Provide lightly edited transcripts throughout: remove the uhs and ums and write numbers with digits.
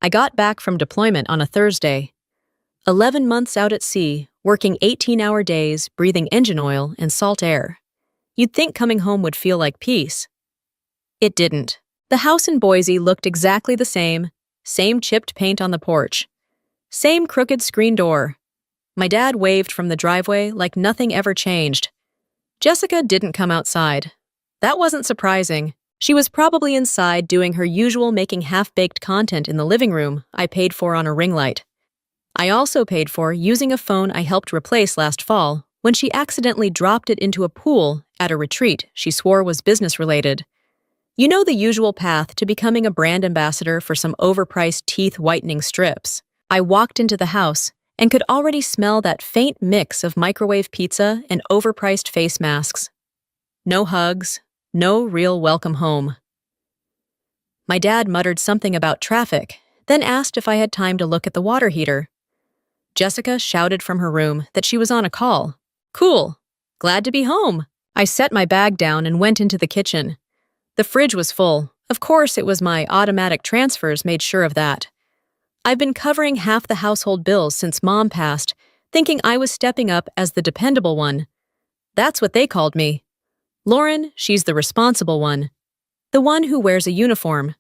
I got back from deployment on a Thursday. 11 months out at sea, working 18-hour days, breathing engine oil and salt air. You'd think coming home would feel like peace. It didn't. The house in Boise looked exactly the same chipped paint on the porch, same crooked screen door. My dad waved from the driveway like nothing ever changed. Jessica didn't come outside. That wasn't surprising. She was probably inside doing her usual making half-baked content in the living room I paid for on a ring light. I also paid for using a phone I helped replace last fall when she accidentally dropped it into a pool at a retreat she swore was business-related. You know the usual path to becoming a brand ambassador for some overpriced teeth-whitening strips. I walked into the house and could already smell that faint mix of microwave pizza and overpriced face masks. No hugs, no real welcome home. My dad muttered something about traffic, then asked if I had time to look at the water heater. Jessica shouted from her room that she was on a call. Cool. Glad to be home. I set my bag down and went into the kitchen. The fridge was full. Of course, it was my automatic transfers made sure of that. I've been covering half the household bills since Mom passed, thinking I was stepping up as the dependable one. That's what they called me. Lauren, she's the responsible one. The one who wears a uniform.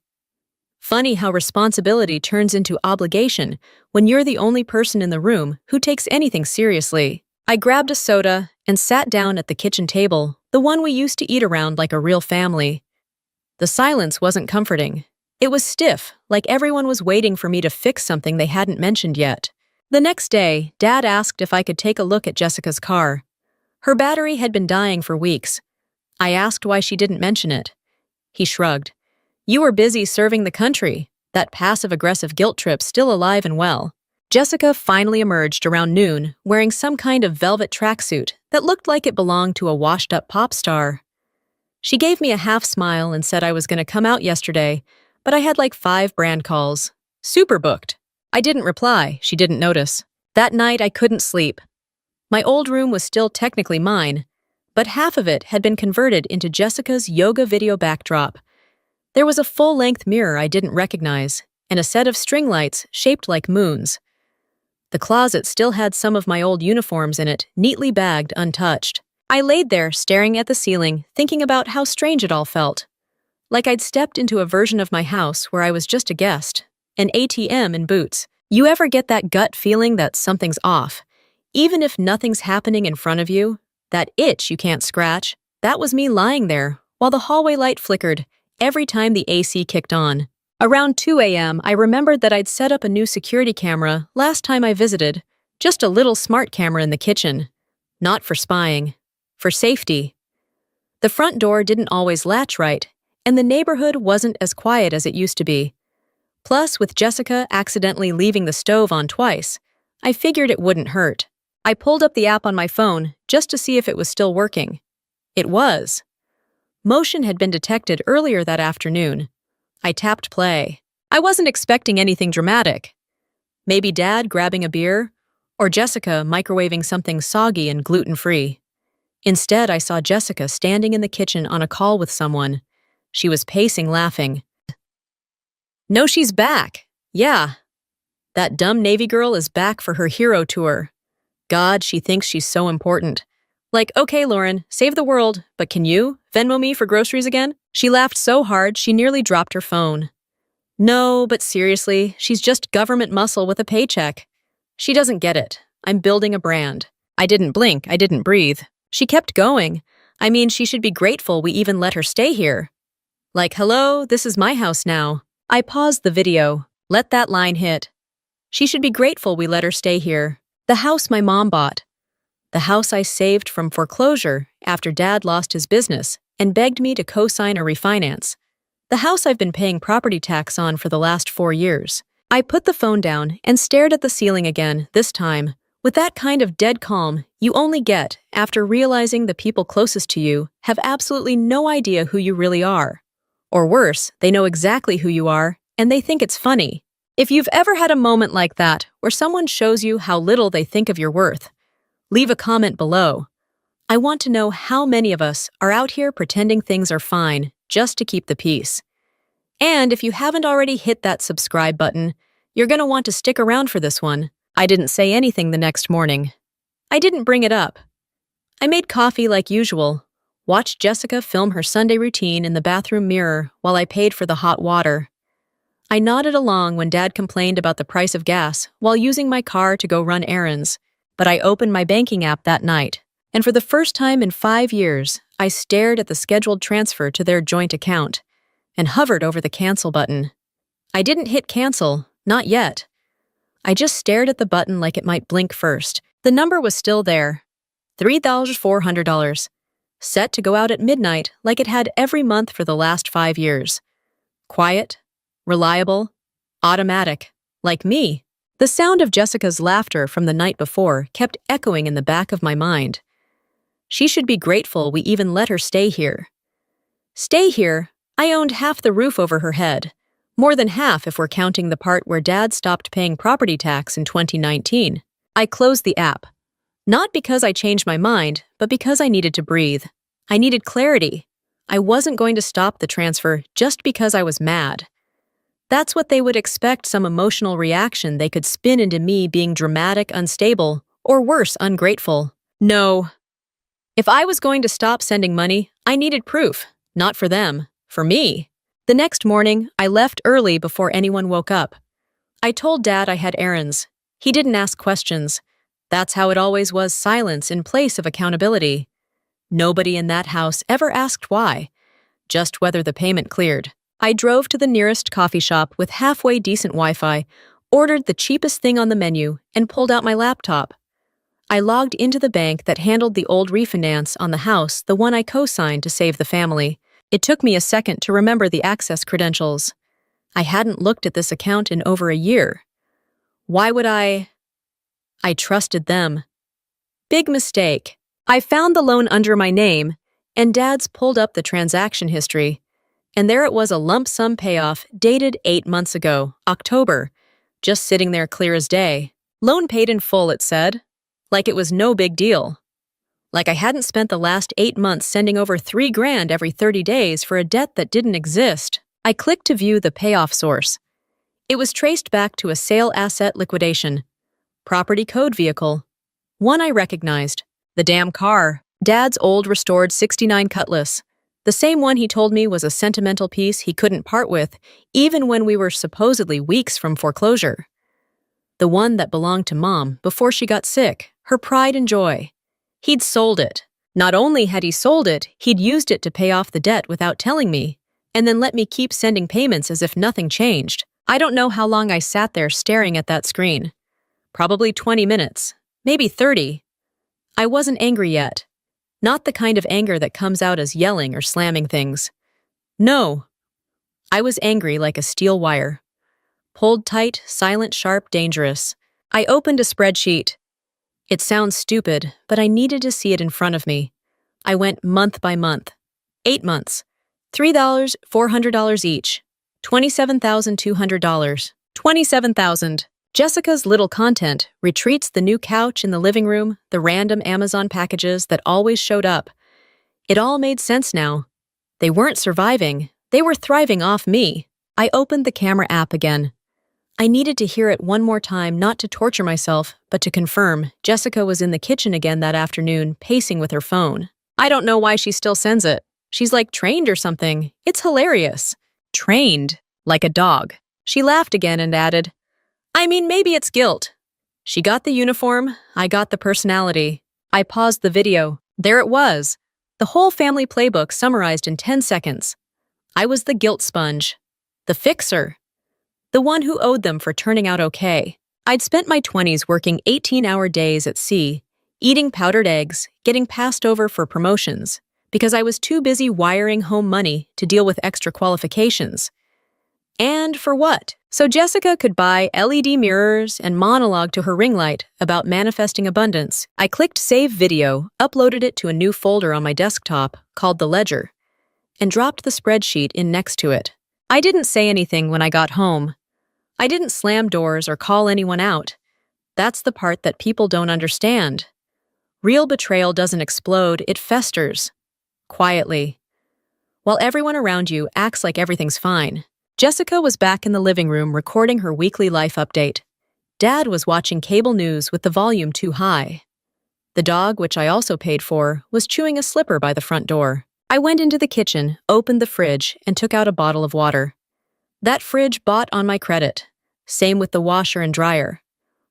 Funny how responsibility turns into obligation when you're the only person in the room who takes anything seriously. I grabbed a soda and sat down at the kitchen table, the one we used to eat around like a real family. The silence wasn't comforting. It was stiff, like everyone was waiting for me to fix something they hadn't mentioned yet. The next day, Dad asked if I could take a look at Jessica's car. Her battery had been dying for weeks. I asked why she didn't mention it. He shrugged. You were busy serving the country. That passive-aggressive guilt trip's still alive and well. Jessica finally emerged around noon, wearing some kind of velvet tracksuit that looked like it belonged to a washed-up pop star. She gave me a half smile and said I was going to come out yesterday, but I had like 5 brand calls. Super booked. I didn't reply. She didn't notice. That night, I couldn't sleep. My old room was still technically mine, but half of it had been converted into Jessica's yoga video backdrop. There was a full-length mirror I didn't recognize, and a set of string lights shaped like moons. The closet still had some of my old uniforms in it, neatly bagged, untouched. I laid there, staring at the ceiling, thinking about how strange it all felt. Like I'd stepped into a version of my house where I was just a guest, an ATM in boots. You ever get that gut feeling that something's off? Even if nothing's happening in front of you, that itch you can't scratch, that was me lying there, while the hallway light flickered every time the AC kicked on. Around 2 a.m., I remembered that I'd set up a new security camera last time I visited, just a little smart camera in the kitchen. Not for spying, for safety. The front door didn't always latch right, and the neighborhood wasn't as quiet as it used to be. Plus, with Jessica accidentally leaving the stove on twice, I figured it wouldn't hurt. I pulled up the app on my phone just to see if it was still working. It was. Motion had been detected earlier that afternoon. I tapped play. I wasn't expecting anything dramatic. Maybe Dad grabbing a beer, or Jessica microwaving something soggy and gluten-free. Instead, I saw Jessica standing in the kitchen on a call with someone. She was pacing, laughing. No, she's back. Yeah. That dumb Navy girl is back for her hero tour. God, she thinks she's so important. Like, okay, Lauren, save the world, but can you Venmo me for groceries again? She laughed so hard she nearly dropped her phone. No, but seriously, she's just government muscle with a paycheck. She doesn't get it. I'm building a brand. I didn't blink, I didn't breathe. She kept going. I mean, she should be grateful we even let her stay here. Like, hello, this is my house now. I paused the video. Let that line hit. She should be grateful we let her stay here. The house my mom bought. The house I saved from foreclosure after Dad lost his business and begged me to co-sign a refinance. The house I've been paying property tax on for the last 4 years. I put the phone down and stared at the ceiling again, this time, with that kind of dead calm you only get after realizing the people closest to you have absolutely no idea who you really are. Or worse, they know exactly who you are, and they think it's funny. If you've ever had a moment like that, where someone shows you how little they think of your worth, leave a comment below. I want to know how many of us are out here pretending things are fine just to keep the peace. And if you haven't already hit that subscribe button, You're gonna want to stick around for this one. I didn't say anything the next morning. I didn't bring it up. I made coffee like usual, watched Jessica film her Sunday routine in the bathroom mirror while I paid for the hot water. I nodded along when Dad complained about the price of gas while using my car to go run errands, but I opened my banking app that night, and for the first time in 5 years, I stared at the scheduled transfer to their joint account and hovered over the cancel button. I didn't hit cancel, not yet. I just stared at the button like it might blink first. The number was still there, $3,400, set to go out at midnight like it had every month for the last 5 years. Quiet, reliable, automatic, like me. The sound of Jessica's laughter from the night before kept echoing in the back of my mind. She should be grateful we even let her stay here. Stay here? I owned half the roof over her head. More than half if we're counting the part where Dad stopped paying property tax in 2019. I closed the app. Not because I changed my mind, but because I needed to breathe. I needed clarity. I wasn't going to stop the transfer just because I was mad. That's what they would expect, some emotional reaction they could spin into me being dramatic, unstable, or worse, ungrateful. No. If I was going to stop sending money, I needed proof. Not for them, for me. The next morning, I left early before anyone woke up. I told Dad I had errands. He didn't ask questions. That's how it always was, silence in place of accountability. Nobody in that house ever asked why, just whether the payment cleared. I drove to the nearest coffee shop with halfway decent Wi-Fi, ordered the cheapest thing on the menu, and pulled out my laptop. I logged into the bank that handled the old refinance on the house, the one I co-signed to save the family. It took me a second to remember the access credentials. I hadn't looked at this account in over a year. Why would I trusted them. Big mistake. I found the loan under my name, and Dad's pulled up the transaction history. And there it was, a lump sum payoff dated 8 months ago, October, just sitting there clear as day. Loan paid in full, it said. Like it was no big deal. Like I hadn't spent the last 8 months sending over $3,000 every 30 days for a debt that didn't exist. I clicked to view the payoff source. It was traced back to a sale asset liquidation. Property code vehicle. One I recognized. The damn car. Dad's old restored '69 Cutlass. The same one he told me was a sentimental piece he couldn't part with, even when we were supposedly weeks from foreclosure. The one that belonged to Mom before she got sick, her pride and joy. He'd sold it. Not only had he sold it, he'd used it to pay off the debt without telling me, and then let me keep sending payments as if nothing changed. I don't know how long I sat there staring at that screen. Probably 20 minutes, maybe 30. I wasn't angry yet. Not the kind of anger that comes out as yelling or slamming things. No. I was angry like a steel wire. Pulled tight, silent, sharp, dangerous. I opened a spreadsheet. It sounds stupid, but I needed to see it in front of me. I went month by month. 8 months. $3, $400 each. $27,200. $27,000. Jessica's little content, retreats, the new couch in the living room, the random Amazon packages that always showed up. It all made sense now. They weren't surviving. They were thriving off me. I opened the camera app again. I needed to hear it one more time, not to torture myself, but to confirm. Jessica was in the kitchen again that afternoon, pacing with her phone. I don't know why she still sends it. She's like trained or something. It's hilarious. Trained, like a dog. She laughed again and added, I mean, maybe it's guilt. She got the uniform, I got the personality. I paused the video. There it was. The whole family playbook summarized in 10 seconds. I was the guilt sponge. The fixer. The one who owed them for turning out okay. I'd spent my 20s working 18-hour days at sea, eating powdered eggs, getting passed over for promotions, because I was too busy wiring home money to deal with extra qualifications. And for what? So Jessica could buy LED mirrors and monologue to her ring light about manifesting abundance. I clicked Save Video, uploaded it to a new folder on my desktop called The Ledger, and dropped the spreadsheet in next to it. I didn't say anything when I got home. I didn't slam doors or call anyone out. That's the part that people don't understand. Real betrayal doesn't explode, it festers. Quietly. While everyone around you acts like everything's fine. Jessica was back in the living room recording her weekly life update. Dad was watching cable news with the volume too high. The dog, which I also paid for, was chewing a slipper by the front door. I went into the kitchen, opened the fridge, and took out a bottle of water. That fridge bought on my credit. Same with the washer and dryer.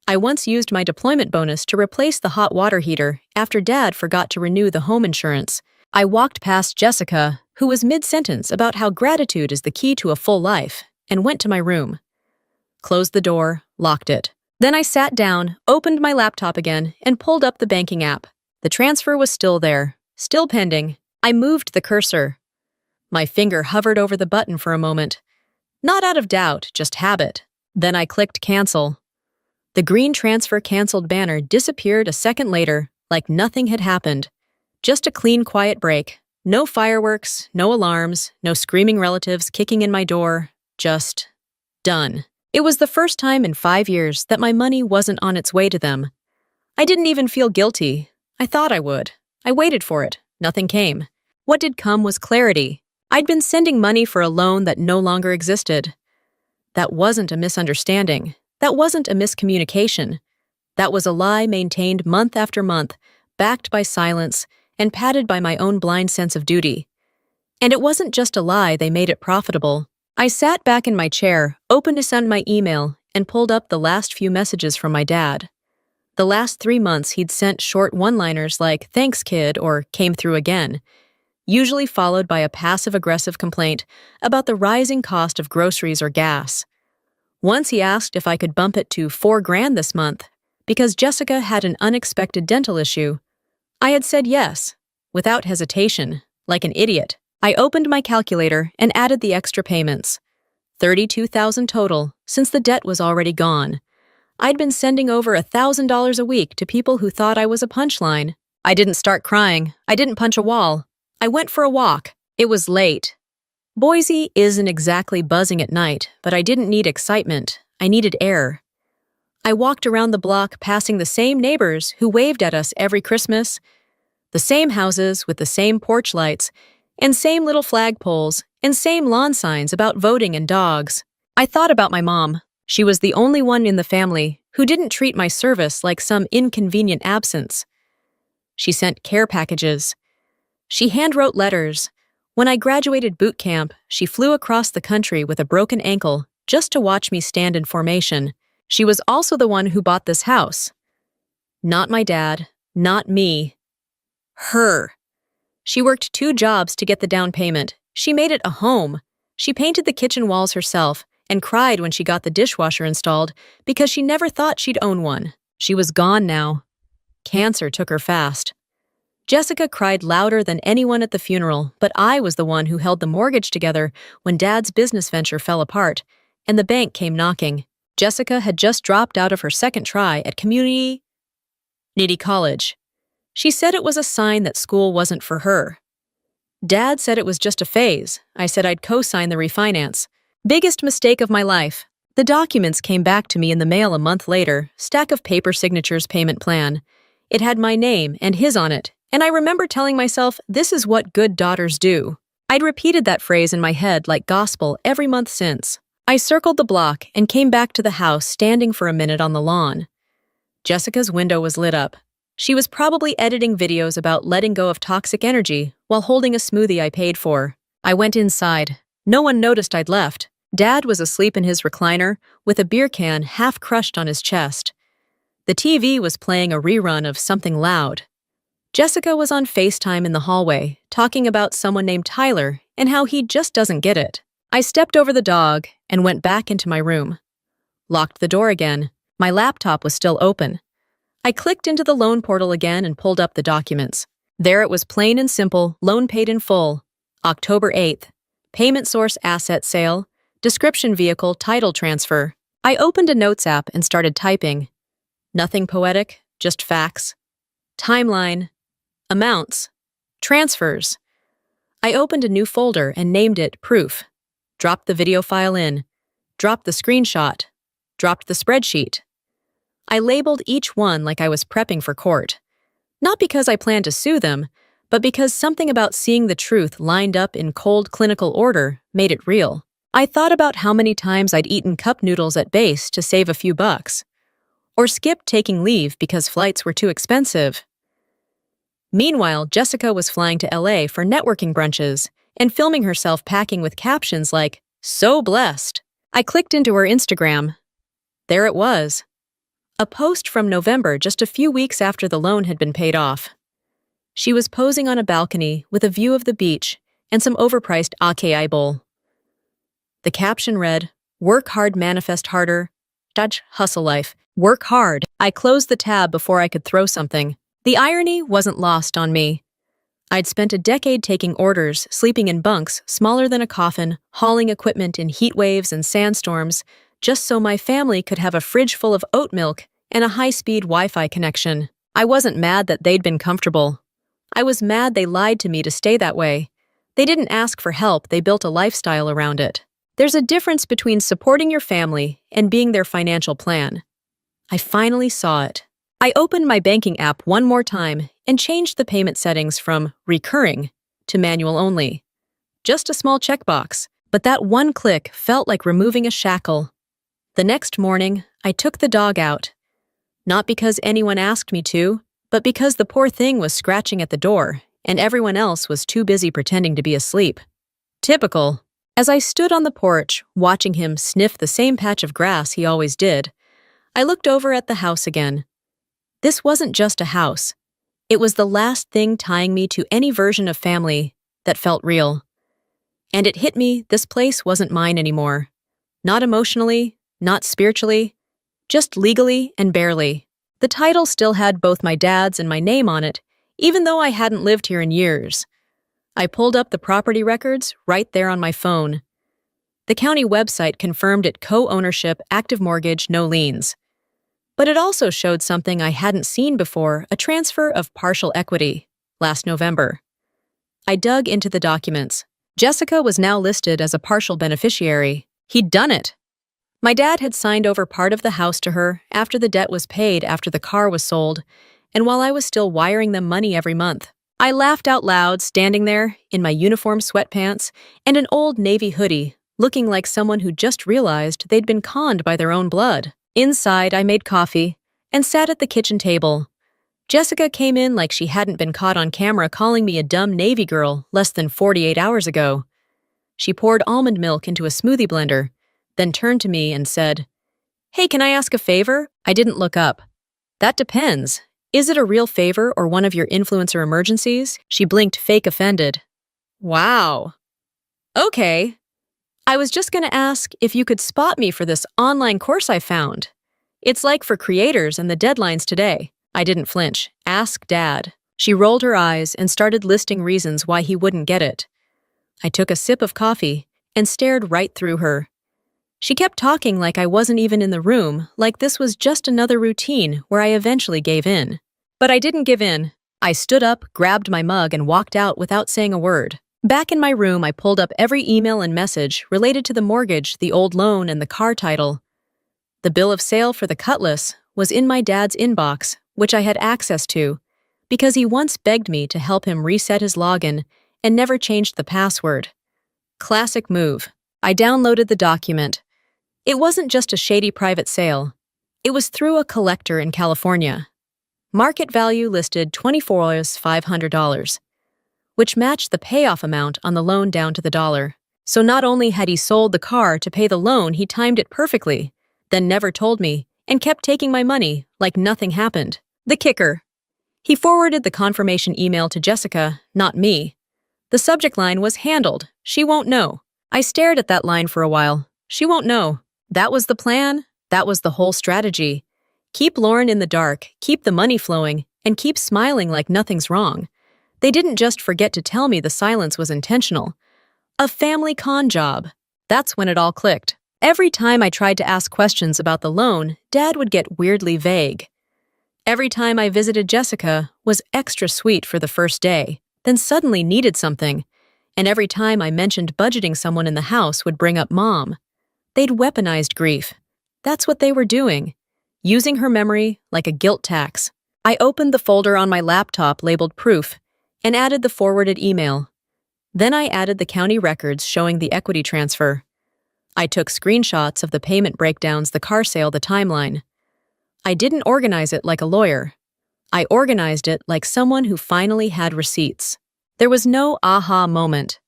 I once used my deployment bonus to replace the hot water heater after Dad forgot to renew the home insurance. I walked past Jessica, who was mid-sentence about how gratitude is the key to a full life, and went to my room. Closed the door, locked it. Then I sat down, opened my laptop again, and pulled up the banking app. The transfer was still there, still pending. I moved the cursor. My finger hovered over the button for a moment. Not out of doubt, just habit. Then I clicked cancel. The green transfer canceled banner disappeared a second later, like nothing had happened. Just a clean, quiet break. No fireworks, no alarms, no screaming relatives kicking in my door. Just done. It was the first time in 5 years that my money wasn't on its way to them. I didn't even feel guilty. I thought I would. I waited for it. Nothing came. What did come was clarity. I'd been sending money for a loan that no longer existed. That wasn't a misunderstanding. That wasn't a miscommunication. That was a lie maintained month after month, backed by silence, and padded by my own blind sense of duty. And it wasn't just a lie, they made it profitable. I sat back in my chair, opened to send my email, and pulled up the last few messages from my dad. The last 3 months he'd sent short one-liners like, "Thanks, kid," or "Came through again," usually followed by a passive-aggressive complaint about the rising cost of groceries or gas. Once he asked if I could bump it to $4,000 this month, because Jessica had an unexpected dental issue. I had said yes, without hesitation, like an idiot. I opened my calculator and added the extra payments. $32,000 total, since the debt was already gone. I'd been sending over $1,000 a week to people who thought I was a punchline. I didn't start crying. I didn't punch a wall. I went for a walk. It was late. Boise isn't exactly buzzing at night, but I didn't need excitement. I needed air. I walked around the block passing the same neighbors who waved at us every Christmas, the same houses with the same porch lights, and same little flagpoles, and same lawn signs about voting and dogs. I thought about my mom. She was the only one in the family who didn't treat my service like some inconvenient absence. She sent care packages. She handwrote letters. When I graduated boot camp, she flew across the country with a broken ankle just to watch me stand in formation. She was also the one who bought this house. Not my dad, not me. Her. She worked 2 jobs to get the down payment. She made it a home. She painted the kitchen walls herself and cried when she got the dishwasher installed because she never thought she'd own one. She was gone now. Cancer took her fast. Jessica cried louder than anyone at the funeral, but I was the one who held the mortgage together when Dad's business venture fell apart, and the bank came knocking. Jessica had just dropped out of her second try at community college. She said it was a sign that school wasn't for her. Dad said it was just a phase. I said I'd co-sign the refinance. Biggest mistake of my life. The documents came back to me in the mail a month later, stack of paper signatures payment plan. It had my name and his on it, and I remember telling myself, this is what good daughters do. I'd repeated that phrase in my head like gospel every month since. I circled the block and came back to the house, standing for a minute on the lawn. Jessica's window was lit up. She was probably editing videos about letting go of toxic energy while holding a smoothie I paid for. I went inside. No one noticed I'd left. Dad was asleep in his recliner with a beer can half crushed on his chest. The TV was playing a rerun of Something Loud. Jessica was on FaceTime in the hallway, talking about someone named Tyler and how he just doesn't get it. I stepped over the dog and went back into my room. Locked the door again. My laptop was still open. I clicked into the loan portal again and pulled up the documents. There it was, plain and simple, loan paid in full. October 8th. Payment source asset sale. Description vehicle title transfer. I opened a notes app and started typing. Nothing poetic, just facts. Timeline. Amounts. Transfers. I opened a new folder and named it Proof. Dropped the video file in. Dropped the screenshot. Dropped the spreadsheet. I labeled each one like I was prepping for court. Not because I planned to sue them, but because something about seeing the truth lined up in cold clinical order made it real. I thought about how many times I'd eaten cup noodles at base to save a few bucks, or skipped taking leave because flights were too expensive. Meanwhile, Jessica was flying to LA for networking brunches and filming herself packing with captions like, "So blessed." I clicked into her Instagram. There it was. A post from November, just a few weeks after the loan had been paid off. She was posing on a balcony with a view of the beach and some overpriced acai bowl. The caption read, "Work hard, manifest harder. Dutch hustle life. Work hard." I closed the tab before I could throw something. The irony wasn't lost on me. I'd spent a decade taking orders, sleeping in bunks smaller than a coffin, hauling equipment in heat waves and sandstorms, just so my family could have a fridge full of oat milk and a high-speed Wi-Fi connection. I wasn't mad that they'd been comfortable. I was mad they lied to me to stay that way. They didn't ask for help, they built a lifestyle around it. There's a difference between supporting your family and being their financial plan. I finally saw it. I opened my banking app one more time and changed the payment settings from recurring to manual only. Just a small checkbox, but that one click felt like removing a shackle. The next morning, I took the dog out. Not because anyone asked me to, but because the poor thing was scratching at the door and everyone else was too busy pretending to be asleep. Typical. As I stood on the porch, watching him sniff the same patch of grass he always did, I looked over at the house again. This wasn't just a house. It was the last thing tying me to any version of family that felt real. And it hit me, this place wasn't mine anymore. Not emotionally, not spiritually, just legally and barely. The title still had both my dad's and my name on it, even though I hadn't lived here in years. I pulled up the property records right there on my phone. The county website confirmed it co-ownership, active mortgage, no liens. But it also showed something I hadn't seen before, a transfer of partial equity, last November. I dug into the documents. Jessica was now listed as a partial beneficiary. He'd done it. My dad had signed over part of the house to her after the debt was paid after the car was sold, and while I was still wiring them money every month. I laughed out loud, standing there, in my uniform sweatpants and an old navy hoodie, looking like someone who just realized they'd been conned by their own blood. Inside, I made coffee and sat at the kitchen table. Jessica came in like she hadn't been caught on camera calling me a dumb Navy girl less than 48 hours ago. She poured almond milk into a smoothie blender, then turned to me and said, "Hey, can I ask a favor?" I didn't look up. "That depends. Is it a real favor or one of your influencer emergencies?" She blinked, fake offended. "Wow. Okay. I was just gonna ask if you could spot me for this online course I found. It's like for creators and the deadlines today." I didn't flinch. "Ask Dad." She rolled her eyes and started listing reasons why he wouldn't get it. I took a sip of coffee and stared right through her. She kept talking like I wasn't even in the room, like this was just another routine where I eventually gave in. But I didn't give in. I stood up, grabbed my mug, and walked out without saying a word. Back in my room, I pulled up every email and message related to the mortgage, the old loan, and the car title. The bill of sale for the Cutlass was in my dad's inbox, which I had access to, because he once begged me to help him reset his login and never changed the password. Classic move. I downloaded the document. It wasn't just a shady private sale. It was through a collector in California. Market value listed $24,500, which matched the payoff amount on the loan down to the dollar. So not only had he sold the car to pay the loan, he timed it perfectly, then never told me, and kept taking my money like nothing happened. The kicker. He forwarded the confirmation email to Jessica, not me. The subject line was handled. She won't know. I stared at that line for a while. She won't know. That was the plan. That was the whole strategy. Keep Lauren in the dark, keep the money flowing, and keep smiling like nothing's wrong. They didn't just forget to tell me the silence was intentional. A family con job. That's when it all clicked. Every time I tried to ask questions about the loan, Dad would get weirdly vague. Every time I visited Jessica was extra sweet for the first day, then suddenly needed something. And every time I mentioned budgeting someone in the house would bring up Mom. They'd weaponized grief. That's what they were doing. Using her memory like a guilt tax. I opened the folder on my laptop labeled Proof and added the forwarded email. Then I added the county records showing the equity transfer. I took screenshots of the payment breakdowns, the car sale, the timeline. I didn't organize it like a lawyer. I organized it like someone who finally had receipts. There was no aha moment,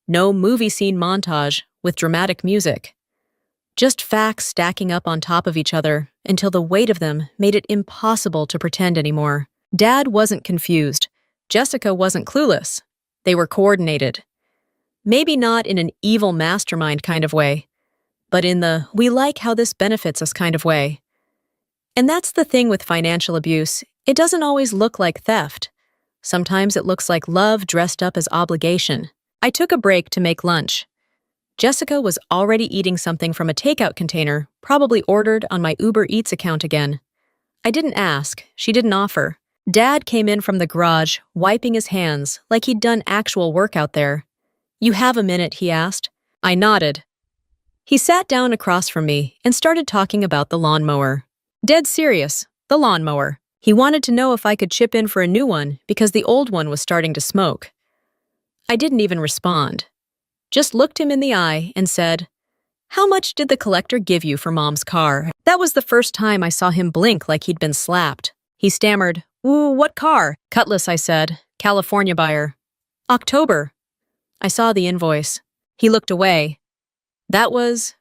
no movie scene montage with dramatic music. Just facts stacking up on top of each other until the weight of them made it impossible to pretend anymore. Dad wasn't confused. Jessica wasn't clueless. They were coordinated. Maybe not in an evil mastermind kind of way, but in the we like how this benefits us kind of way. And that's the thing with financial abuse. It doesn't always look like theft. Sometimes it looks like love dressed up as obligation. I took a break to make lunch. Jessica was already eating something from a takeout container, probably ordered on my Uber Eats account again. I didn't ask. She didn't offer. Dad came in from the garage, wiping his hands like he'd done actual work out there. "You have a minute?" he asked. I nodded. He sat down across from me and started talking about the lawnmower. Dead serious, the lawnmower. He wanted to know if I could chip in for a new one because the old one was starting to smoke. I didn't even respond. Just looked him in the eye and said, "How much did the collector give you for Mom's car?" That was the first time I saw him blink like he'd been slapped. He stammered, "Ooh, what car?" "Cutlass," I said. "California buyer." "October." I saw the invoice. He looked away. That was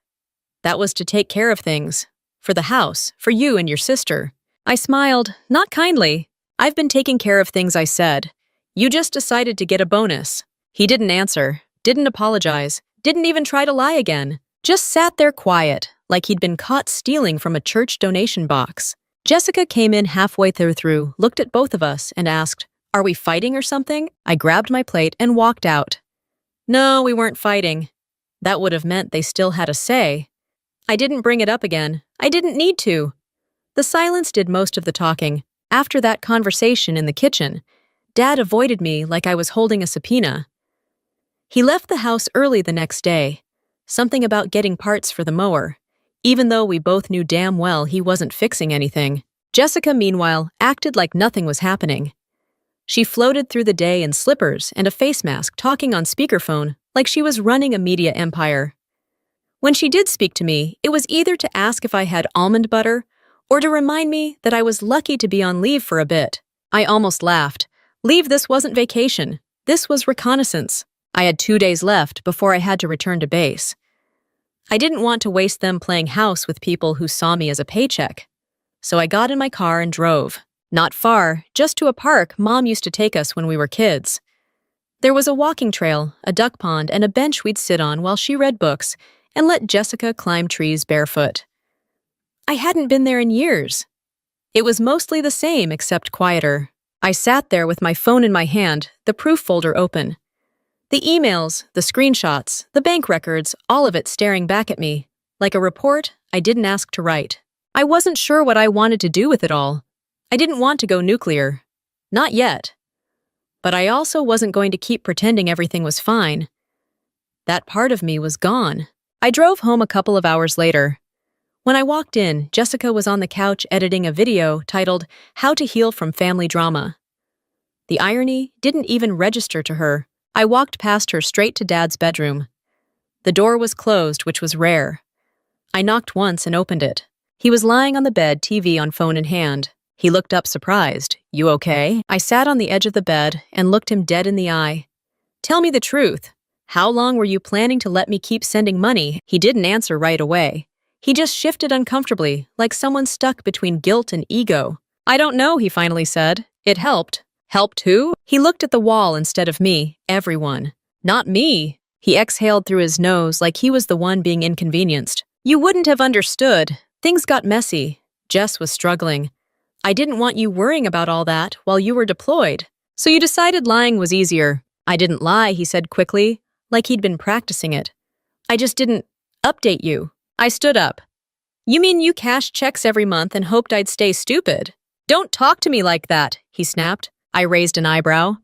to take care of things. For the house, for you and your sister. I smiled, not kindly. "I've been taking care of things," I said. "You just decided to get a bonus." He didn't answer, didn't apologize, didn't even try to lie again. Just sat there quiet, like he'd been caught stealing from a church donation box. Jessica came in halfway through, looked at both of us, and asked, "Are we fighting or something?" I grabbed my plate and walked out. No, we weren't fighting. That would have meant they still had a say. I didn't bring it up again. I didn't need to. The silence did most of the talking. After that conversation in the kitchen, Dad avoided me like I was holding a subpoena. He left the house early the next day. Something about getting parts for the mower, even though we both knew damn well he wasn't fixing anything. Jessica, meanwhile, acted like nothing was happening. She floated through the day in slippers and a face mask, talking on speakerphone like she was running a media empire. When she did speak to me, it was either to ask if I had almond butter or to remind me that I was lucky to be on leave for a bit. I almost laughed. Leave? This wasn't vacation. This was reconnaissance. I had 2 days left before I had to return to base. I didn't want to waste them playing house with people who saw me as a paycheck. So I got in my car and drove. Not far, just to a park Mom used to take us when we were kids. There was a walking trail, a duck pond, and a bench we'd sit on while she read books and let Jessica climb trees barefoot. I hadn't been there in years. It was mostly the same, except quieter. I sat there with my phone in my hand, the proof folder open. The emails, the screenshots, the bank records, all of it staring back at me, like a report I didn't ask to write. I wasn't sure what I wanted to do with it all. I didn't want to go nuclear. Not yet. But I also wasn't going to keep pretending everything was fine. That part of me was gone. I drove home a couple of hours later. When I walked in, Jessica was on the couch editing a video titled "How to Heal from Family Drama." The irony didn't even register to her. I walked past her straight to Dad's bedroom. The door was closed, which was rare. I knocked once and opened it. He was lying on the bed, TV on phone in hand. He looked up surprised. "You okay?" I sat on the edge of the bed and looked him dead in the eye. "Tell me the truth. How long were you planning to let me keep sending money?" He didn't answer right away. He just shifted uncomfortably, like someone stuck between guilt and ego. "I don't know," he finally said. "It helped." "Helped who?" He looked at the wall instead of me. "Everyone." "Not me." He exhaled through his nose like he was the one being inconvenienced. "You wouldn't have understood. Things got messy." Jess was struggling. "I didn't want you worrying about all that while you were deployed. So you decided lying was easier." "I didn't lie," he said quickly, like he'd been practicing it. "I just didn't update you." I stood up. "You mean you cashed checks every month and hoped I'd stay stupid?" "Don't talk to me like that," he snapped. I raised an eyebrow.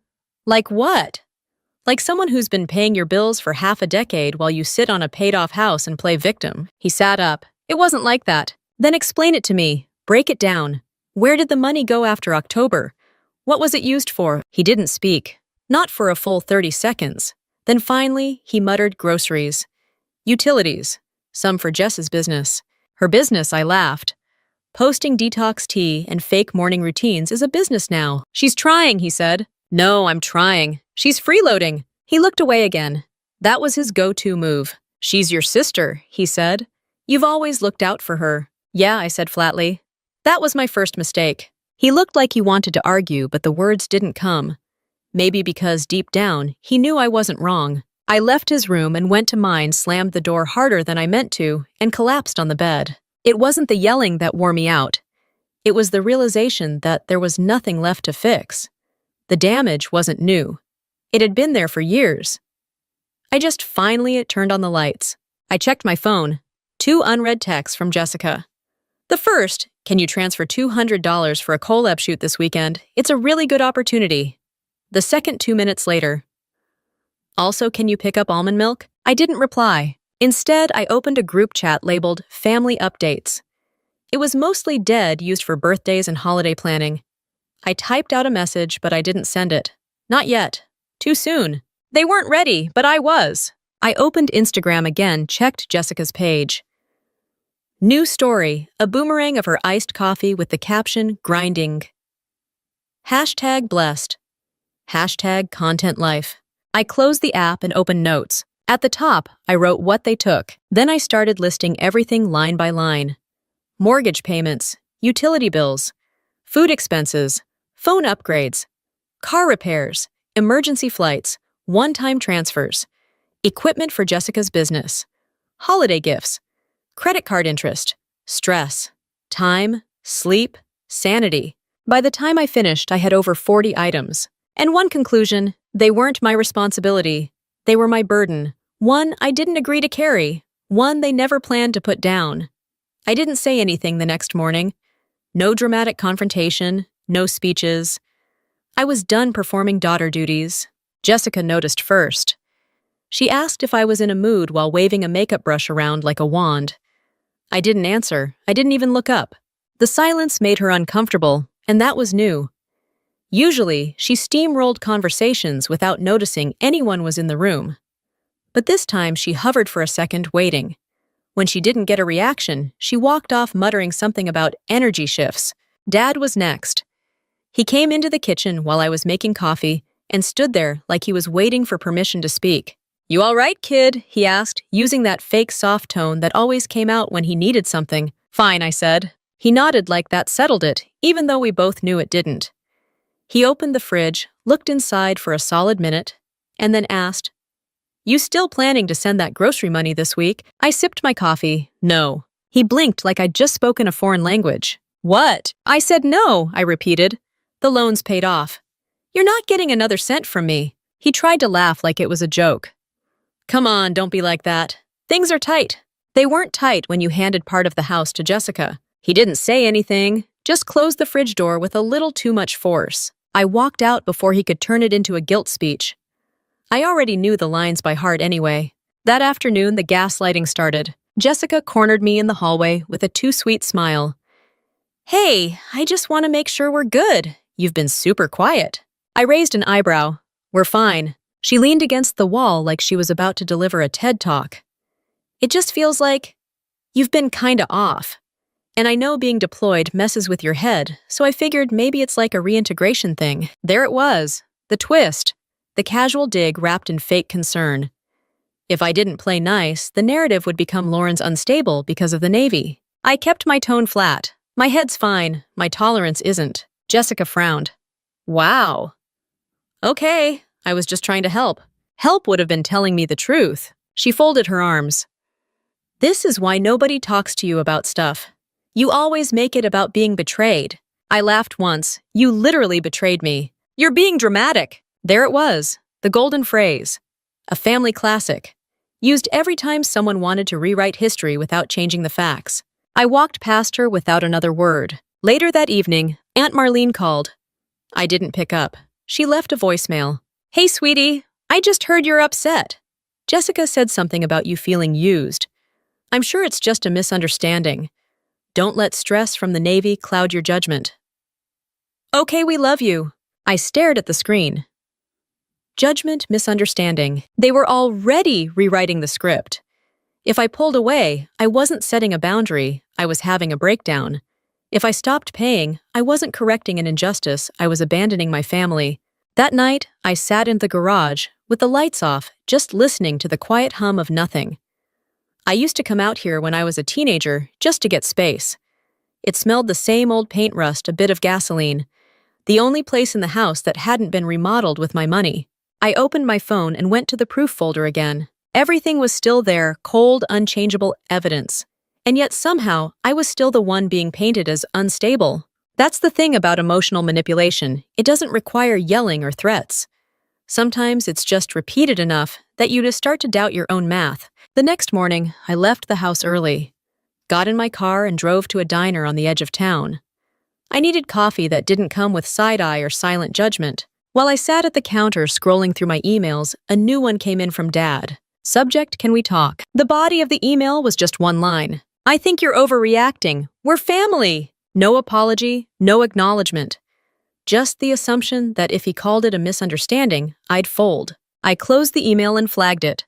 "Like what?" "Like someone who's been paying your bills for half a decade while you sit on a paid-off house and play victim." He sat up. "It wasn't like that." "Then explain it to me. Break it down. Where did the money go after October? What was it used for?" He didn't speak. Not for a full 30 seconds. Then finally, he muttered groceries. "Utilities. some for Jess's business. Her business, I laughed. Posting detox tea and fake morning routines is a business now. She's trying, he said. No, I'm trying. She's freeloading. He looked away again. That was his go-to move. She's your sister, he said. You've always looked out for her. Yeah, I said flatly. That was my first mistake. He looked like he wanted to argue, but the words didn't come. Maybe because deep down, he knew I wasn't wrong. I left his room and went to mine, slammed the door harder than I meant to, and collapsed on the bed. It wasn't the yelling that wore me out. It was the realization that there was nothing left to fix. The damage wasn't new. It had been there for years. I just finally turned on the lights. I checked my phone. 2 unread texts from Jessica. The first, can you transfer $200 for a collab shoot this weekend? It's a really good opportunity. The second 2 minutes later. Also, can you pick up almond milk? I didn't reply. Instead, I opened a group chat labeled Family Updates. It was mostly dead, used for birthdays and holiday planning. I typed out a message, but I didn't send it. Not yet. Too soon. They weren't ready, but I was. I opened Instagram again, checked Jessica's page. New story, a boomerang of her iced coffee with the caption, grinding. Hashtag blessed. Hashtag content life. I closed the app and opened notes. At the top, I wrote what they took. Then I started listing everything line by line. Mortgage payments, utility bills, food expenses, phone upgrades, car repairs, emergency flights, one-time transfers, equipment for Jessica's business, holiday gifts, credit card interest, stress, time, sleep, sanity. By the time I finished, I had over 40 items. And one conclusion, they weren't my responsibility. They were my burden. One I didn't agree to carry. One they never planned to put down. I didn't say anything the next morning. No dramatic confrontation, no speeches. I was done performing daughter duties. Jessica noticed first. She asked if I was in a mood while waving a makeup brush around like a wand. I didn't answer. I didn't even look up. The silence made her uncomfortable, and that was new. Usually, she steamrolled conversations without noticing anyone was in the room. But this time, she hovered for a second, waiting. When she didn't get a reaction, she walked off muttering something about energy shifts. Dad was next. He came into the kitchen while I was making coffee and stood there like he was waiting for permission to speak. "You all right, kid?" he asked, using that fake soft tone that always came out when he needed something. "Fine," I said. He nodded like that settled it, even though we both knew it didn't. He opened the fridge, looked inside for a solid minute, and then asked, "You still planning to send that grocery money this week?" I sipped my coffee. No. He blinked like I'd just spoken a foreign language. "What?" I said no, I repeated. The loans paid off. "You're not getting another cent from me." He tried to laugh like it was a joke. "Come on, don't be like that. Things are tight." They weren't tight when you handed part of the house to Jessica. He didn't say anything, just closed the fridge door with a little too much force. I walked out before he could turn it into a guilt speech. I already knew the lines by heart anyway. That afternoon, the gaslighting started. Jessica cornered me in the hallway with a too-sweet smile. "Hey, I just want to make sure we're good. You've been super quiet." I raised an eyebrow. "We're fine." She leaned against the wall like she was about to deliver a TED Talk. "It just feels like you've been kinda off. And I know being deployed messes with your head, so I figured maybe it's like a reintegration thing." There it was, the twist, the casual dig wrapped in fake concern. If I didn't play nice, the narrative would become Lauren's unstable because of the Navy. I kept my tone flat. My head's fine, my tolerance isn't. Jessica frowned. "Wow. Okay, I was just trying to help." Help would have been telling me the truth. She folded her arms. "This is why nobody talks to you about stuff. You always make it about being betrayed." I laughed once. "You literally betrayed me." "You're being dramatic." There it was, the golden phrase. A family classic. Used every time someone wanted to rewrite history without changing the facts. I walked past her without another word. Later that evening, Aunt Marlene called. I didn't pick up. She left a voicemail. "Hey, sweetie, I just heard you're upset. Jessica said something about you feeling used. I'm sure it's just a misunderstanding. Don't let stress from the Navy cloud your judgment." "Okay, we love you." I stared at the screen. Judgment, misunderstanding. They were already rewriting the script. If I pulled away, I wasn't setting a boundary, I was having a breakdown. If I stopped paying, I wasn't correcting an injustice, I was abandoning my family. That night, I sat in the garage, with the lights off, just listening to the quiet hum of nothing. I used to come out here when I was a teenager, just to get space. It smelled the same old paint rust, a bit of gasoline. The only place in the house that hadn't been remodeled with my money. I opened my phone and went to the proof folder again. Everything was still there, cold, unchangeable evidence. And yet somehow, I was still the one being painted as unstable. That's the thing about emotional manipulation. It doesn't require yelling or threats. Sometimes it's just repeated enough that you just start to doubt your own math. The next morning, I left the house early, got in my car and drove to a diner on the edge of town. I needed coffee that didn't come with side-eye or silent judgment. While I sat at the counter scrolling through my emails, a new one came in from Dad. Subject, can we talk? The body of the email was just one line. I think you're overreacting. We're family. No apology, no acknowledgement. Just the assumption that if he called it a misunderstanding, I'd fold. I closed the email and flagged it.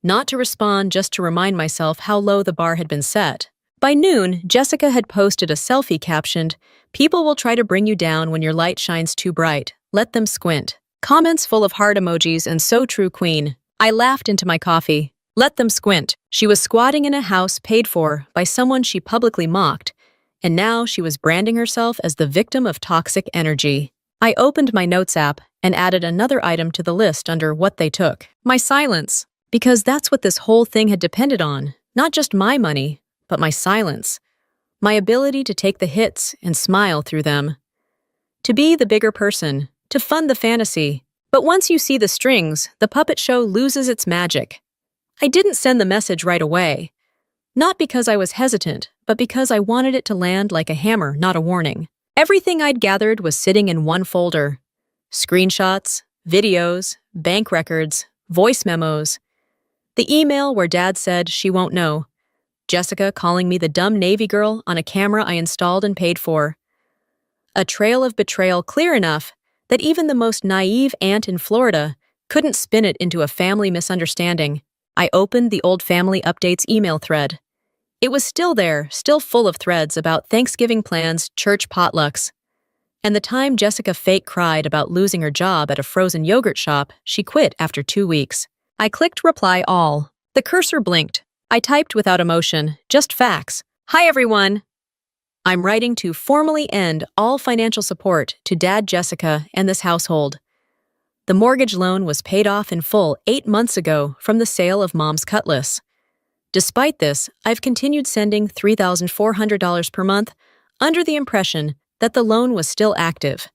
Not to respond, just to remind myself how low the bar had been set. By noon, Jessica had posted a selfie captioned, "People will try to bring you down when your light shines too bright. Let them squint." Comments full of heart emojis and "So true, queen." I laughed into my coffee. Let them squint. She was squatting in a house paid for by someone she publicly mocked, and now she was branding herself as the victim of toxic energy. I opened my notes app and added another item to the list under what they took. My silence. Because that's what this whole thing had depended on. Not just my money, but my silence. My ability to take the hits and smile through them. To be the bigger person, to fund the fantasy. But once you see the strings, the puppet show loses its magic. I didn't send the message right away. Not because I was hesitant, but because I wanted it to land like a hammer, not a warning. Everything I'd gathered was sitting in one folder. Screenshots, videos, bank records, voice memos. The email where Dad said she won't know. Jessica calling me the dumb Navy girl on a camera I installed and paid for. A trail of betrayal clear enough that even the most naive aunt in Florida couldn't spin it into a family misunderstanding. I opened the old family updates email thread. It was still there, still full of threads about Thanksgiving plans, church potlucks. And the time Jessica fake cried about losing her job at a frozen yogurt shop, she quit after 2 weeks. I clicked reply all. The cursor blinked. I typed without emotion, just facts. Hi everyone. I'm writing to formally end all financial support to Dad, Jessica, and this household. The mortgage loan was paid off in full 8 months ago from the sale of Mom's Cutlass. Despite this, I've continued sending $3,400 per month under the impression that the loan was still active.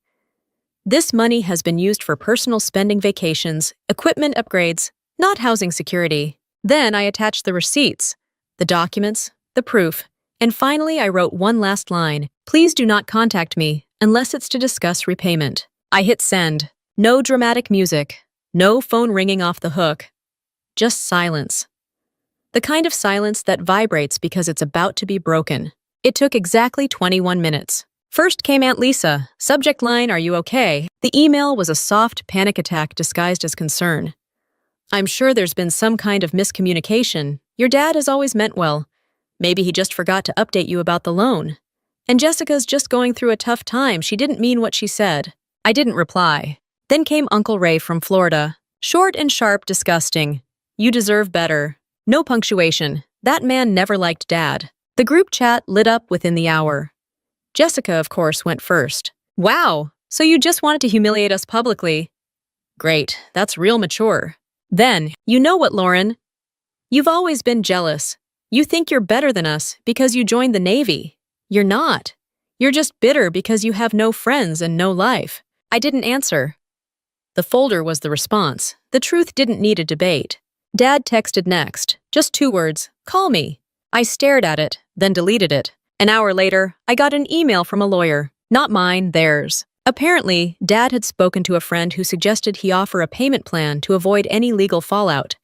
This money has been used for personal spending, vacations, equipment upgrades, not housing security. Then I attached the receipts, the documents, the proof, and finally I wrote one last line. Please do not contact me unless it's to discuss repayment. I hit send. No dramatic music, no phone ringing off the hook, just silence. The kind of silence that vibrates because it's about to be broken. It took exactly 21 minutes. First came Aunt Lisa, subject line, "Are you okay?" The email was a soft panic attack disguised as concern. "I'm sure there's been some kind of miscommunication. Your dad has always meant well. Maybe he just forgot to update you about the loan. And Jessica's just going through a tough time. She didn't mean what she said." I didn't reply. Then came Uncle Ray from Florida. Short and sharp, disgusting. "You deserve better." No punctuation. That man never liked Dad. The group chat lit up within the hour. Jessica, of course, went first. "Wow, so you just wanted to humiliate us publicly." "Great, that's real mature." Then, "You know what, Lauren? You've always been jealous. You think you're better than us because you joined the Navy. You're not. You're just bitter because you have no friends and no life." I didn't answer. The folder was the response. The truth didn't need a debate. Dad texted next, just 2 words, "Call me." I stared at it, then deleted it. An hour later, I got an email from a lawyer. Not mine, theirs. Apparently, Dad had spoken to a friend who suggested he offer a payment plan to avoid any legal fallout.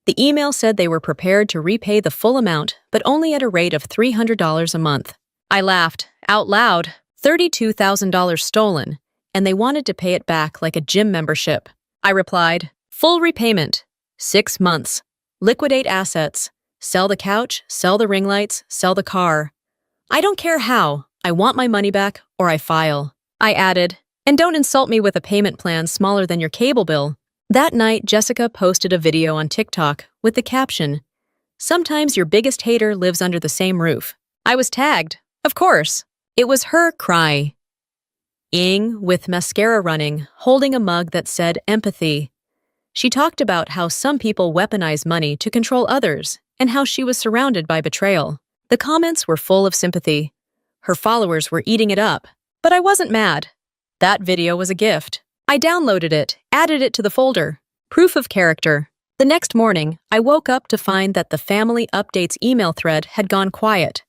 The email said they were prepared to repay the full amount, but only at a rate of $300 a month. I laughed, out loud. $32,000 stolen, and they wanted to pay it back like a gym membership. I replied, "Full repayment. 6 months. Liquidate assets. Sell the couch, sell the ring lights, sell the car. I don't care how. I want my money back or I file. I added, and don't insult me with a payment plan smaller than your cable bill. That night, Jessica posted a video on TikTok with the caption, "Sometimes your biggest hater lives under the same roof." I was tagged. Of course. It was her cry. Ing, with mascara running, holding a mug that said empathy. She talked about how some people weaponize money to control others and how she was surrounded by betrayal. The comments were full of sympathy. Her followers were eating it up, but I wasn't mad. That video was a gift. I downloaded it, added it to the folder. Proof of character. The next morning, I woke up to find that the family updates email thread had gone quiet.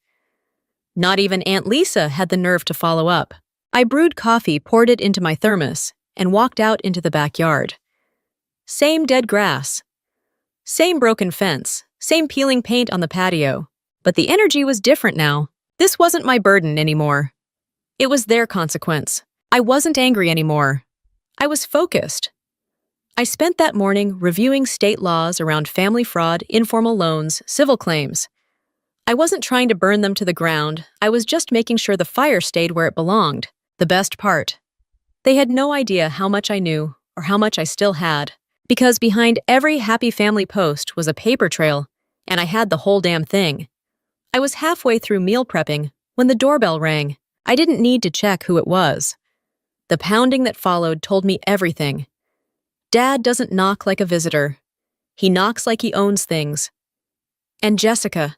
Not even Aunt Lisa had the nerve to follow up. I brewed coffee, poured it into my thermos, and walked out into the backyard. Same dead grass. Same broken fence. Same peeling paint on the patio. But the energy was different now. This wasn't my burden anymore. It was their consequence. I wasn't angry anymore. I was focused. I spent that morning reviewing state laws around family fraud, informal loans, civil claims. I wasn't trying to burn them to the ground. I was just making sure the fire stayed where it belonged. The best part. They had no idea how much I knew or how much I still had, because behind every happy family post was a paper trail, and I had the whole damn thing. I was halfway through meal prepping when the doorbell rang. I didn't need to check who it was. The pounding that followed told me everything. Dad doesn't knock like a visitor. He knocks like he owns things. And Jessica,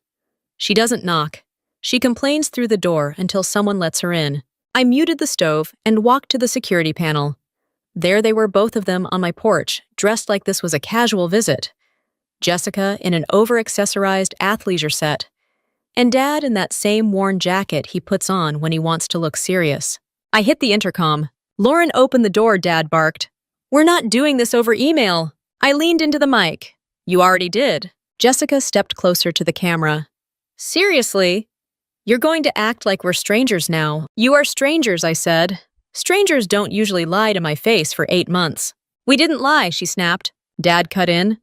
she doesn't knock. She complains through the door until someone lets her in. I muted the stove and walked to the security panel. There they were, both of them on my porch, dressed like this was a casual visit. Jessica in an over-accessorized athleisure set, and Dad in that same worn jacket he puts on when he wants to look serious. I hit the intercom. "Lauren, open the door," Dad barked. "We're not doing this over email." I leaned into the mic. "You already did." Jessica stepped closer to the camera. "Seriously? You're going to act like we're strangers now." "You are strangers," I said. "Strangers don't usually lie to my face for 8 months." "We didn't lie," she snapped. Dad cut in.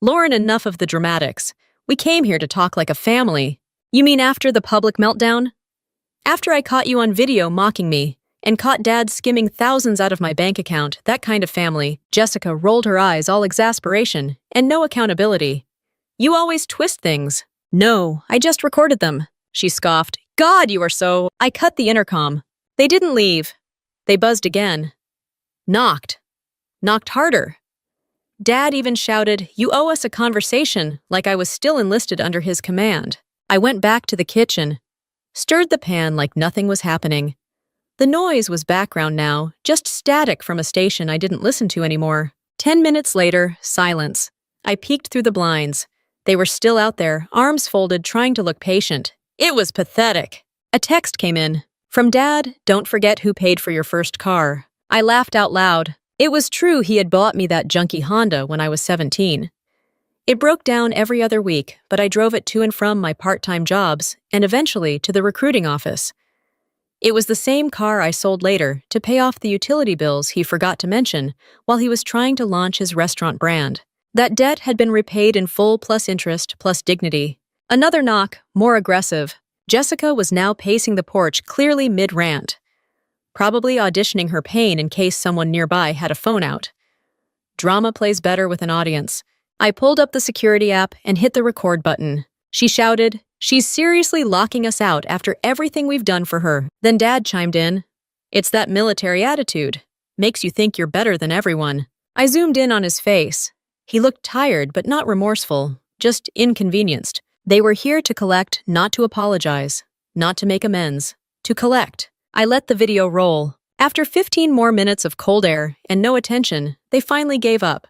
"Lauren, enough of the dramatics. We came here to talk like a family." "You mean after the public meltdown?" "After I caught you on video mocking me, and caught Dad skimming thousands out of my bank account, that kind of family." Jessica rolled her eyes, all exasperation and no accountability. "You always twist things." "No, I just recorded them," she scoffed. "God, you are so—" I cut the intercom. They didn't leave. They buzzed again. Knocked. Knocked harder. Dad even shouted, "You owe us a conversation," like I was still enlisted under his command. I went back to the kitchen, stirred the pan like nothing was happening. The noise was background now, just static from a station I didn't listen to anymore. 10 minutes later, silence. I peeked through the blinds. They were still out there, arms folded, trying to look patient. It was pathetic. A text came in. From Dad, "Don't forget who paid for your first car." I laughed out loud. It was true, he had bought me that junky Honda when I was 17. It broke down every other week, but I drove it to and from my part-time jobs and eventually to the recruiting office. It was the same car I sold later to pay off the utility bills he forgot to mention while he was trying to launch his restaurant brand. That debt had been repaid in full, plus interest, plus dignity. Another knock, more aggressive. Jessica was now pacing the porch, clearly mid-rant, probably auditioning her pain in case someone nearby had a phone out. Drama plays better with an audience. I pulled up the security app and hit the record button. She shouted, "She's seriously locking us out after everything we've done for her." Then Dad chimed in. "It's that military attitude. Makes you think you're better than everyone." I zoomed in on his face. He looked tired but not remorseful, just inconvenienced. They were here to collect, not to apologize, not to make amends, to collect. I let the video roll. After 15 more minutes of cold air and no attention, they finally gave up.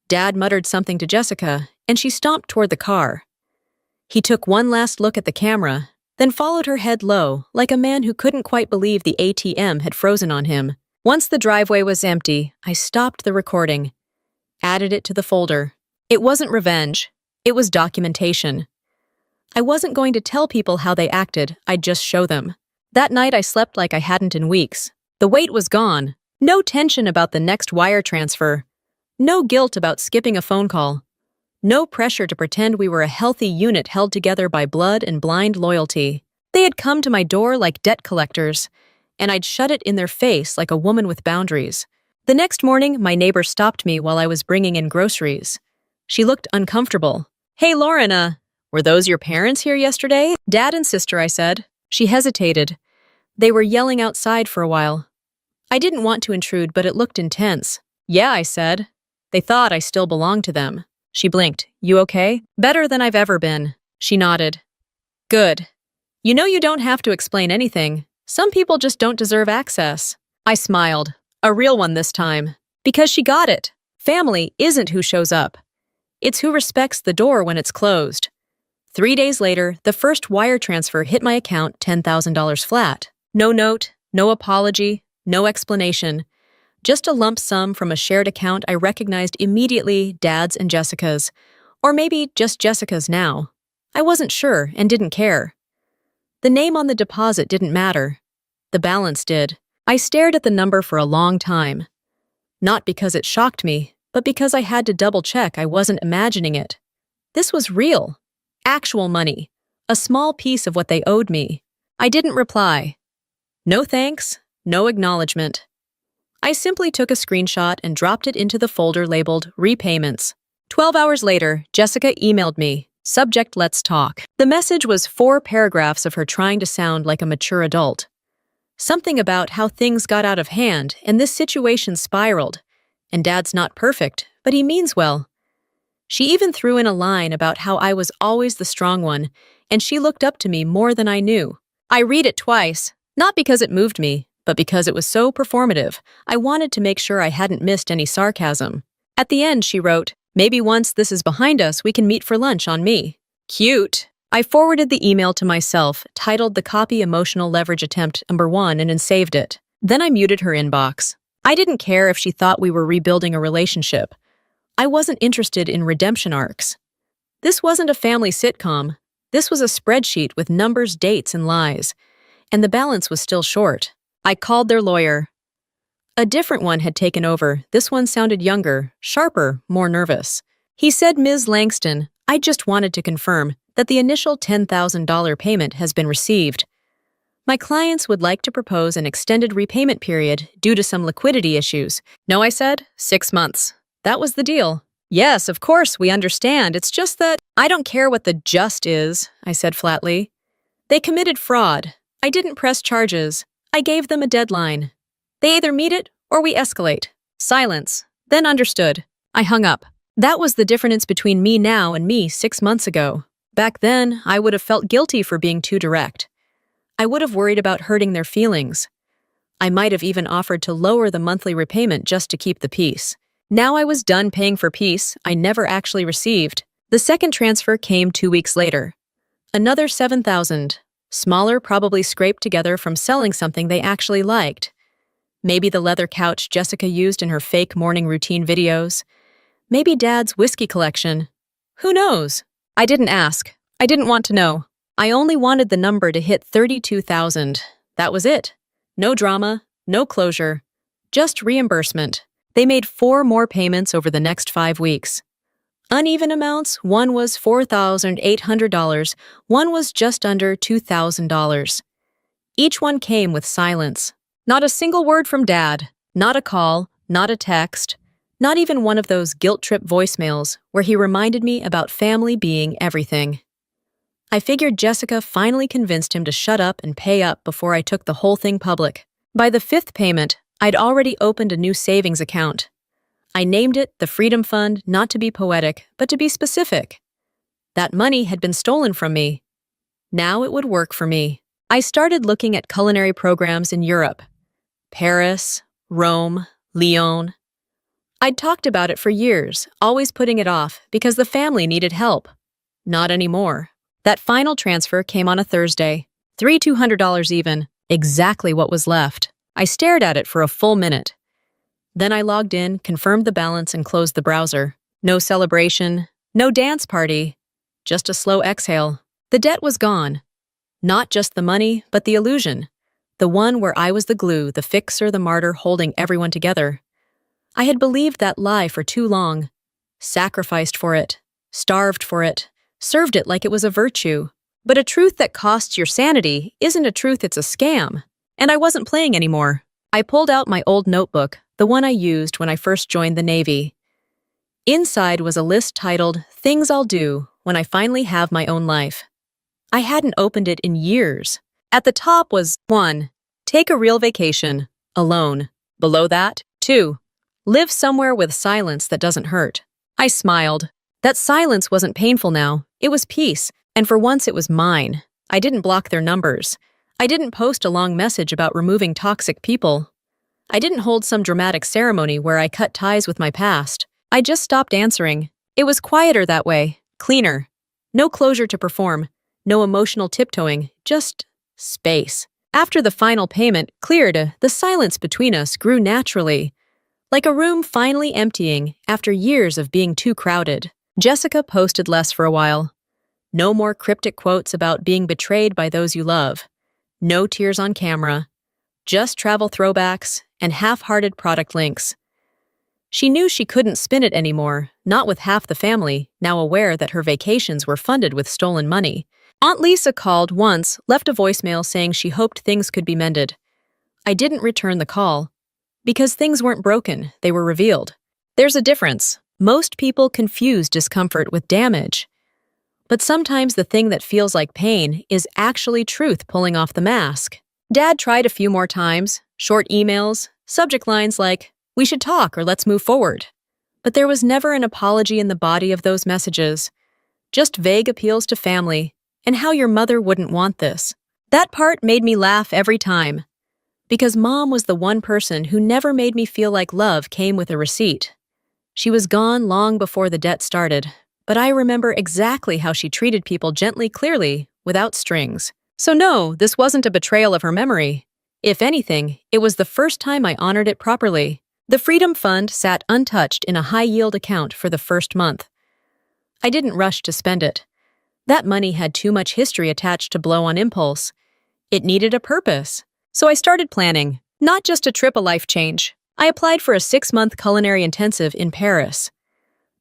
Dad muttered something to Jessica, and she stomped toward the car. He took one last look at the camera, then followed her head low, like a man who couldn't quite believe the ATM had frozen on him. Once the driveway was empty, I stopped the recording, added it to the folder. It wasn't revenge. It was documentation. I wasn't going to tell people how they acted, I'd just show them. That night I slept like I hadn't in weeks. The weight was gone. No tension about the next wire transfer. No guilt about skipping a phone call. No pressure to pretend we were a healthy unit held together by blood and blind loyalty. They had come to my door like debt collectors, and I'd shut it in their face like a woman with boundaries. The next morning, my neighbor stopped me while I was bringing in groceries. She looked uncomfortable. "Hey, Lauren, were those your parents here yesterday?" "Dad and sister," I said. She hesitated. They were yelling outside for a while. I didn't want to intrude, but it looked intense. "Yeah," I said. "They thought I still belonged to them." She blinked. "You okay?" "Better than I've ever been." She nodded. "Good. You know you don't have to explain anything. Some people just don't deserve access." I smiled. A real one this time. Because she got it. Family isn't who shows up. It's who respects the door when it's closed. 3 days later, the first wire transfer hit my account $10,000 flat. No note, no apology, no explanation. Just a lump sum from a shared account I recognized immediately, Dad's and Jessica's. Or maybe just Jessica's now. I wasn't sure and didn't care. The name on the deposit didn't matter. The balance did. I stared at the number for a long time. Not because it shocked me, but because I had to double-check I wasn't imagining it. This was real. Actual money. A small piece of what they owed me. I didn't reply. No thanks, no acknowledgement. I simply took a screenshot and dropped it into the folder labeled Repayments. 12 hours later, Jessica emailed me. Subject: Let's talk. The message was 4 paragraphs of her trying to sound like a mature adult. Something about how things got out of hand and this situation spiraled. And Dad's not perfect, but he means well. She even threw in a line about how I was always the strong one, and she looked up to me more than I knew. I read it twice, not because it moved me, but because it was so performative. I wanted to make sure I hadn't missed any sarcasm. At the end, she wrote, "Maybe once this is behind us, we can meet for lunch on me." Cute. I forwarded the email to myself, titled the copy Emotional Leverage Attempt #1, and then saved it. Then I muted her inbox. I didn't care if she thought we were rebuilding a relationship. I wasn't interested in redemption arcs. This wasn't a family sitcom. This was a spreadsheet with numbers, dates, and lies. And the balance was still short. I called their lawyer. A different one had taken over. This one sounded younger, sharper, more nervous. He said, "Ms. Langston, I just wanted to confirm that the initial $10,000 payment has been received. My clients would like to propose an extended repayment period due to some liquidity issues." "No," I said. 6 months. That was the deal. "Yes, of course, we understand. It's just that—" "I don't care what the just is," I said flatly. "They committed fraud. I didn't press charges. I gave them a deadline. They either meet it or we escalate." Silence. Then understood. I hung up. That was the difference between me now and me 6 months ago. Back then, I would have felt guilty for being too direct. I would have worried about hurting their feelings. I might have even offered to lower the monthly repayment just to keep the peace. Now I was done paying for peace I never actually received. The second transfer came 2 weeks later. Another $7,000. Smaller, probably scraped together from selling something they actually liked. Maybe the leather couch Jessica used in her fake morning routine videos. Maybe Dad's whiskey collection. Who knows? I didn't ask. I didn't want to know. I only wanted the number to hit 32,000. That was it. No drama, no closure. Just reimbursement. They made 4 more payments over the next 5 weeks. Uneven amounts, one was $4,800, one was just under $2,000. Each one came with silence. Not a single word from Dad, not a call, not a text, not even one of those guilt-trip voicemails where he reminded me about family being everything. I figured Jessica finally convinced him to shut up and pay up before I took the whole thing public. By the 5th payment, I'd already opened a new savings account. I named it the Freedom Fund, not to be poetic, but to be specific. That money had been stolen from me. Now it would work for me. I started looking at culinary programs in Europe. Paris, Rome, Lyon. I'd talked about it for years, always putting it off because the family needed help. Not anymore. That final transfer came on a Thursday. $200 even. Exactly what was left. I stared at it for a full minute. Then I logged in, confirmed the balance, and closed the browser. No celebration, no dance party, just a slow exhale. The debt was gone. Not just the money, but the illusion. The one where I was the glue, the fixer, the martyr holding everyone together. I had believed that lie for too long, sacrificed for it, starved for it, served it like it was a virtue. But a truth that costs your sanity isn't a truth, it's a scam. And I wasn't playing anymore. I pulled out my old notebook, the one I used when I first joined the Navy. Inside was a list titled, "Things I'll Do When I Finally Have My Own Life." I hadn't opened it in years. At the top was 1. Take a real vacation, alone. Below that, 2. Live somewhere with silence that doesn't hurt. I smiled. That silence wasn't painful now. It was peace, and for once it was mine. I didn't block their numbers. I didn't post a long message about removing toxic people. I didn't hold some dramatic ceremony where I cut ties with my past. I just stopped answering. It was quieter that way, cleaner. No closure to perform, no emotional tiptoeing, just space. After the final payment cleared, the silence between us grew naturally, like a room finally emptying after years of being too crowded. Jessica posted less for a while. No more cryptic quotes about being betrayed by those you love. No tears on camera. Just travel throwbacks and half-hearted product links. She knew she couldn't spin it anymore, not with half the family, now aware that her vacations were funded with stolen money. Aunt Lisa called once, left a voicemail saying she hoped things could be mended. I didn't return the call. Because things weren't broken, they were revealed. There's a difference. Most people confuse discomfort with damage. But sometimes the thing that feels like pain is actually truth pulling off the mask. Dad tried a few more times, short emails, subject lines like, "We should talk" or "Let's move forward." But there was never an apology in the body of those messages. Just vague appeals to family, and how your mother wouldn't want this. That part made me laugh every time. Because Mom was the one person who never made me feel like love came with a receipt. She was gone long before the debt started, but I remember exactly how she treated people gently, clearly, without strings. So no, this wasn't a betrayal of her memory. If anything, it was the first time I honored it properly. The Freedom Fund sat untouched in a high-yield account for the first month. I didn't rush to spend it. That money had too much history attached to blow on impulse. It needed a purpose. So I started planning, not just a trip, a life change. I applied for a 6-month culinary intensive in Paris.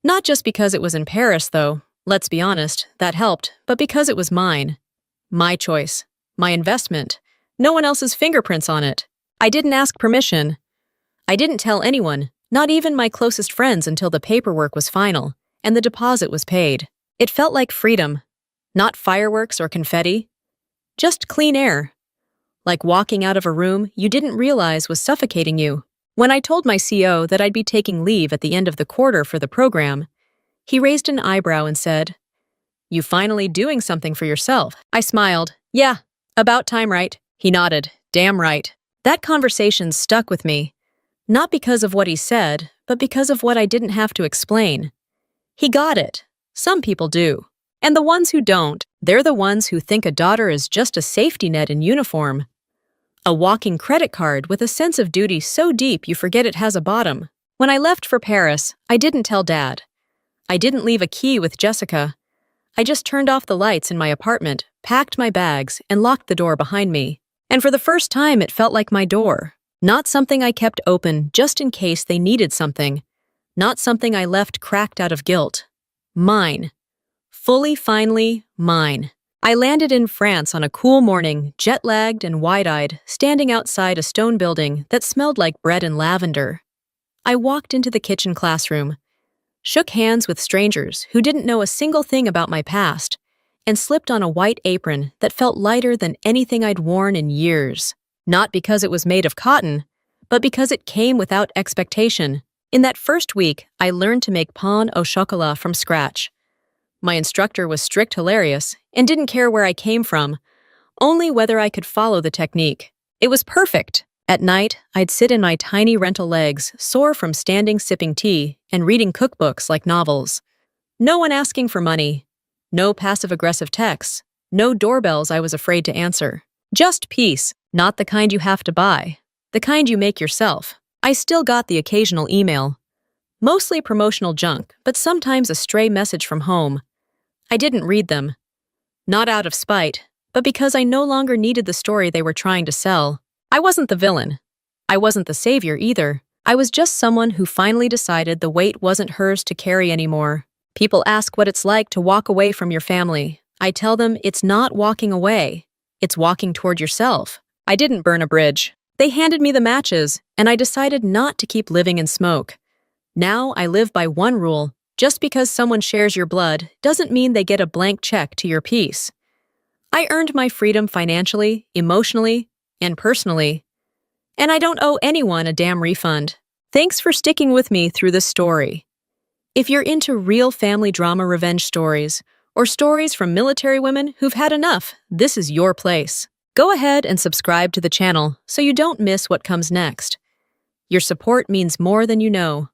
Not just because it was in Paris, though, let's be honest, that helped, but because it was mine. My choice. My investment. No one else's fingerprints on it. I didn't ask permission. I didn't tell anyone, not even my closest friends, until the paperwork was final and the deposit was paid. It felt like freedom. Not fireworks or confetti. Just clean air. Like walking out of a room you didn't realize was suffocating you. When I told my CO that I'd be taking leave at the end of the quarter for the program, he raised an eyebrow and said, "You finally doing something for yourself?" I smiled. "Yeah, about time, right?" He nodded. "Damn right." That conversation stuck with me. Not because of what he said, but because of what I didn't have to explain. He got it. Some people do. And the ones who don't, they're the ones who think a daughter is just a safety net in uniform. A walking credit card with a sense of duty so deep you forget it has a bottom. When I left for Paris, I didn't tell Dad. I didn't leave a key with Jessica. I just turned off the lights in my apartment, packed my bags, and locked the door behind me. And for the first time, it felt like my door. Not something I kept open just in case they needed something. Not something I left cracked out of guilt. Mine. Fully, finally, mine. I landed in France on a cool morning, jet-lagged and wide-eyed, standing outside a stone building that smelled like bread and lavender. I walked into the kitchen classroom, shook hands with strangers who didn't know a single thing about my past, and slipped on a white apron that felt lighter than anything I'd worn in years. Not because it was made of cotton, but because it came without expectation. In that first week, I learned to make pain au chocolat from scratch. My instructor was strict, hilarious, and didn't care where I came from, only whether I could follow the technique. It was perfect. At night, I'd sit in my tiny rental legs, sore from standing sipping tea and reading cookbooks like novels. No one asking for money. No passive-aggressive texts. No doorbells I was afraid to answer. Just peace, not the kind you have to buy. The kind you make yourself. I still got the occasional email. Mostly promotional junk, but sometimes a stray message from home. I didn't read them. Not out of spite, but because I no longer needed the story they were trying to sell. I wasn't the villain. I wasn't the savior either. I was just someone who finally decided the weight wasn't hers to carry anymore. People ask what it's like to walk away from your family. I tell them it's not walking away, it's walking toward yourself. I didn't burn a bridge. They handed me the matches, and I decided not to keep living in smoke. Now I live by one rule: just because someone shares your blood doesn't mean they get a blank check to your peace. I earned my freedom financially, emotionally, and personally, and I don't owe anyone a damn refund. Thanks for sticking with me through this story. If you're into real family drama revenge stories, or stories from military women who've had enough, this is your place. Go ahead and subscribe to the channel so you don't miss what comes next. Your support means more than you know.